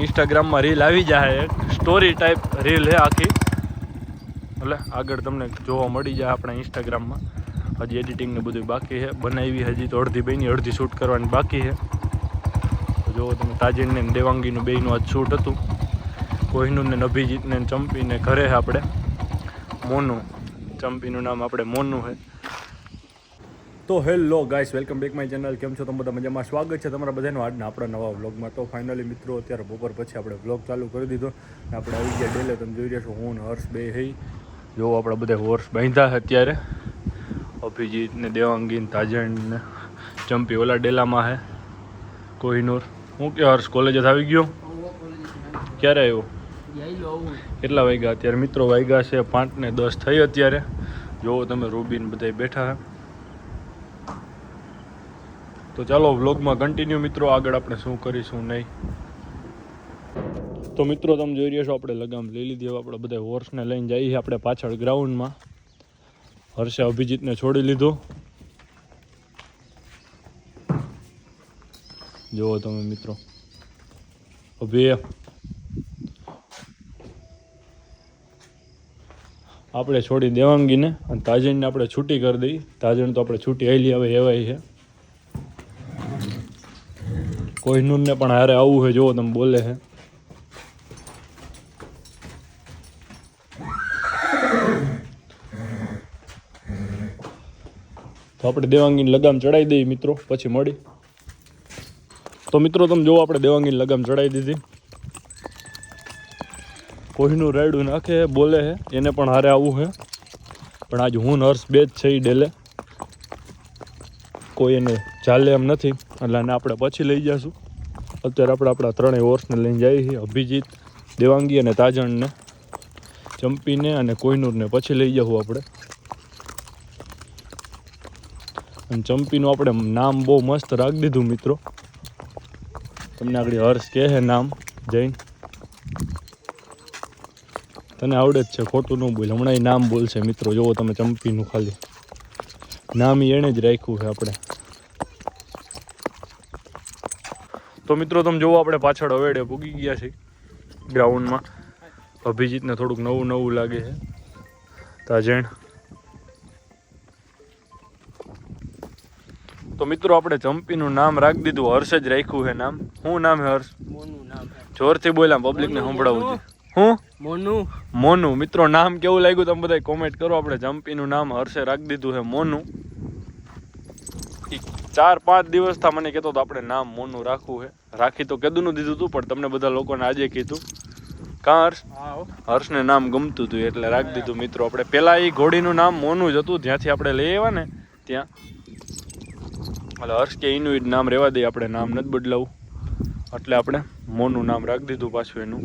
ઇન્સ્ટાગ્રામમાં રીલ આવી જાય, સ્ટોરી ટાઈપ રીલ હે આખી, એટલે આગળ તમને જોવા મળી જાય આપણા ઇન્સ્ટાગ્રામમાં. હજી એડિટિંગ ને બધું બાકી છે, બનાવી હજી તો અડધી બની, અડધી શૂટ કરવાની બાકી છે. તો જો તમે તાજીન ને દેવાંગીનું બેયનું આજ શૂટ હતું. કોહિનૂર ને અભિજીત ને ચંપીને ઘરે છે આપણે. મોનું, ચંપીનું નામ આપણે મોનું છે. તો hello guys, welcome back my channel. કેમ છો તમે બધા? મજામાં? સ્વાગત છે તમારા બધાનું આજના આપણા નવા વ્લોગમાં. તો ફાઇનલી મિત્રો અત્યારે બપોર પછી આપણે વ્લોગ ચાલુ કરી દીધો. આપણે આવી ગયા ડેલે. તમે જોઈ રહ્યા છો હું ને હર્ષ બે હઈ. જો આપણા બધા હોર્સ બાંધ્યા છે અત્યારે. અભિજીત ને દેવાંગી ને તાજણ ને ચંપી ઓલા ડેલામાં છે. કોહિનૂર હું કે હર્ષ કોલેજ આવી ગયો? ક્યારે આવ્યો? કેટલા વાગ્યા અત્યારે મિત્રો? વાગ્યા છે 5:10 થઈ અત્યારે. જોવો તમે રૂબીન બધા બેઠા છે. તો ચાલો વ્લોગમાં કન્ટિન્યુ મિત્રો, આગળ આપણે શું કરીશું નહીં. તો મિત્રો તમે જોઈ રહ્યા છો આપણે લગામ લઈ લીધી. હવે આપણે બધા હોર્સને લઈને જઈએ આપણે પાછળ ગ્રાઉન્ડમાં. હર્ષે અભિજીતને છોડી લીધો. જુઓ તમે મિત્રો, અભી આપણે છોડી દેવાંગીને અને તાજણને આપણે છૂટી કરી દઈ. તાજણ તો આપણે છૂટી આવેલી હવે એવાય છે. કોહિનૂરને પણ હારે આવવું છે, જોવો તમે બોલે છે. તો આપણે દેવાંગીની લગામ ચડાવી દઈએ મિત્રો, પછી મળી. તો મિત્રો તમે જોવો આપણે દેવાંગીની લગામ ચડાવી દીધી. કોહિનૂર રાયડું નાખે બોલે છે, એને પણ હારે આવવું છે. પણ આજે હું હર્ષ બે જ છે એ ડેલે, કોઈ એને ચાલે એમ નથી, એટલે આને આપણે પછી લઈ જઈશું. અત્યારે આપણે આપણા ત્રણેય હોર્સને લઈને જઈએ છીએ. અભિજીત, દેવાંગી અને તાજણને, ચંપીને અને કોહિનૂરને પછી લઈ જવું આપણે. અને ચંપીનું આપણે નામ બહુ મસ્ત રાખી દીધું મિત્રો. તમને આગળ હર્ષ કહે છે નામ જૈન, તને આવડે જ છે, ખોટું ન બોલ. હમણાં એ નામ બોલશે મિત્રો. જોવો તમે ચંપીનું ખાલી નામ એણે જ રાખ્યું છે આપણે. તો મિત્રો તમે જોવો આપણે પાછળ હવેડે પૂગી ગયા છે ગ્રાઉન્ડમાં. અભિજીતને થોડુંક નવું નવું લાગે છે. તાજણ તો મિત્રો આપણે ચંપીનું નામ રાખી દીધું, હર્ષ જ રાખ્યું છે નામ. શું નામ છે હર્ષ? મોનું નામ. જોરથી બોલ્યા, પબ્લિકને સંભળાવવું છે. હું મોનું. મોનું મિત્રો નામ કેવું લાગ્યું તમે બધા કોમેન્ટ કરો. આપણે ચંપીનું નામ હર્ષે રાખી દીધું છે મોનું. 4-5 દિવસથી મને કહેતો તો આપણે નામ મોનું રાખવું છે. રાખી તો કેદુંનું દીધું હતું, પણ તમને બધા લોકોને આજે કીધું. કાં હર્ષ? હર્ષને નામ ગમતું હતું એટલે રાખી દીધું મિત્રો. આપણે પહેલાં એ ઘોડીનું નામ મોનું જ હતું, જ્યાંથી આપણે લઈ આવ્યા ને ત્યાં. એટલે હર્ષ કે એનું જ નામ રહેવા દઈએ, આપણે નામ નથી બદલાવું. એટલે આપણે મોનું નામ રાખી દીધું પાછું એનું.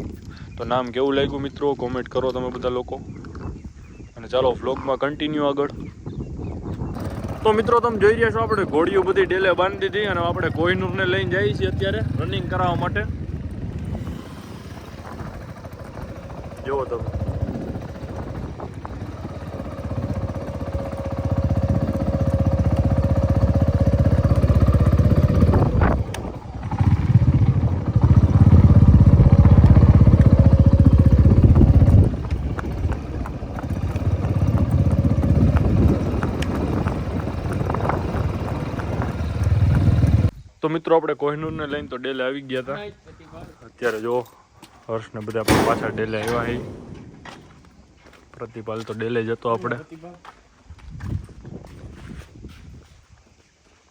તો નામ કેવું લાગ્યું મિત્રો કોમેન્ટ કરો તમે બધા લોકો. અને ચાલો વ્લોગમાં કન્ટિન્યુ આગળ. તો મિત્રો તમે જોઈ રહ્યા છો આપણે ઘોડીઓ બધી ડેલે બાંધી દીધી અને આપણે કોહિનૂરને લઈને જઈએ છીએ અત્યારે રનિંગ કરાવવા માટે. જુઓ તમે. તો મિત્રો આપણે કોહિનૂરને લઈને તો ડેલે આવી ગયા હતા. અત્યારે જો હર્ષને બધા આપણે પાછા ડેલે આવ્યા છે. પ્રતિપાલ તો ડેલે જતો આપણે.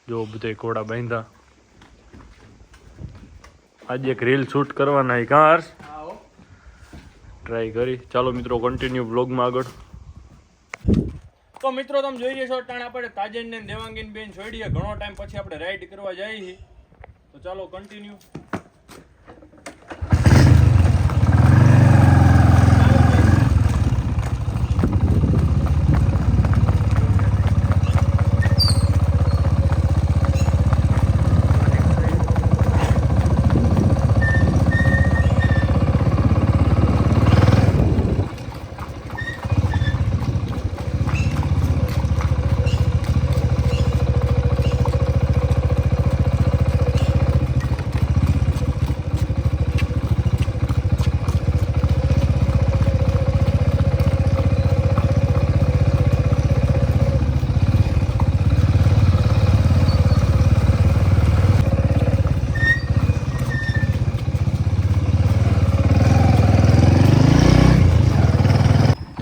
જો બધા ઘોડા બાંધ્યા. આજે એક રીલ શૂટ કરવાના છે. કાં હર્ષ? ટ્રાય કરી. ચાલો મિત્રો કન્ટિન્યુ બ્લોગમાં આગળ. તો મિત્રો તમે જોઈ રહ્યા છો અટાણે આપણે તાજણ ને દેવાંગીન બેન છોડીએ. ઘણો ટાઈમ પછી આપણે રાઈડ કરવા જઈએ છીએ. તો ચાલો કન્ટિન્યુ.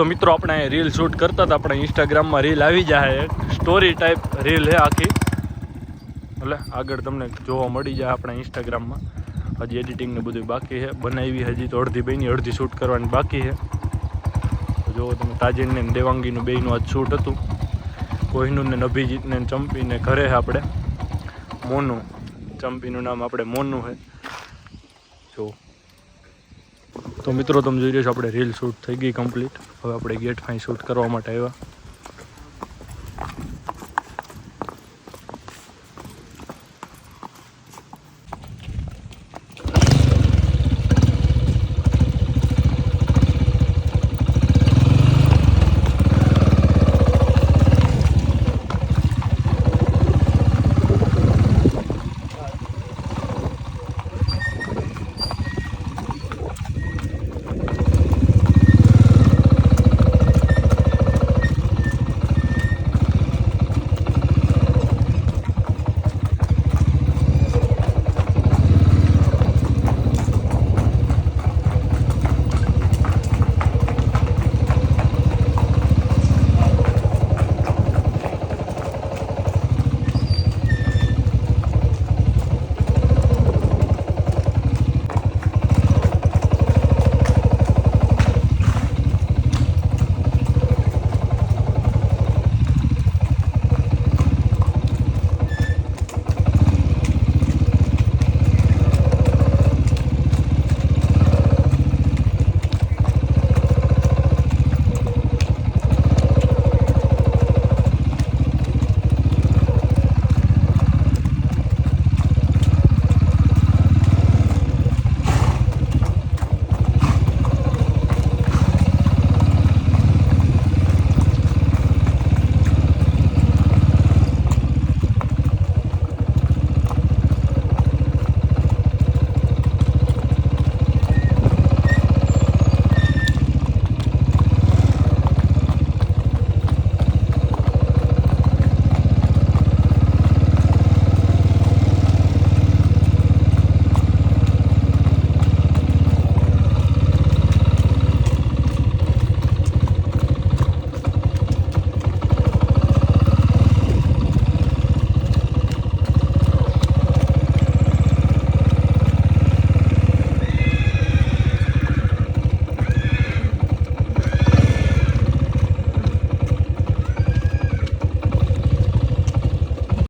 તો મિત્રો આપણે રીલ શૂટ કરતા હતા, આપણે ઇન્સ્ટાગ્રામમાં રીલ આવી જાય, એક સ્ટોરી ટાઈપ રીલ છે આખી, એટલે આગળ તમને જોવા મળી જાય આપણા ઇન્સ્ટાગ્રામમાં. હજી એડિટિંગ ને બધું બાકી છે, બનાવી હજી તો અડધી બની, અડધી શૂટ કરવાની બાકી છે. જો તમે તાજીન ને દેવાંગીનું બેયનું આજ શૂટ હતું. કોહિનૂર ને અભિજીત ને ચંપીને ઘરે છે આપણે. મોનું, ચંપીનું નામ આપણે મોનું છે. જો તો મિત્રો તમે જોઈ રહ્યો છો આપણે રીલ શૂટ થઈ ગઈ કમ્પ્લીટ. હવે આપણે ગેટ ફાઈ શૂટ કરવા માટે આવ્યા.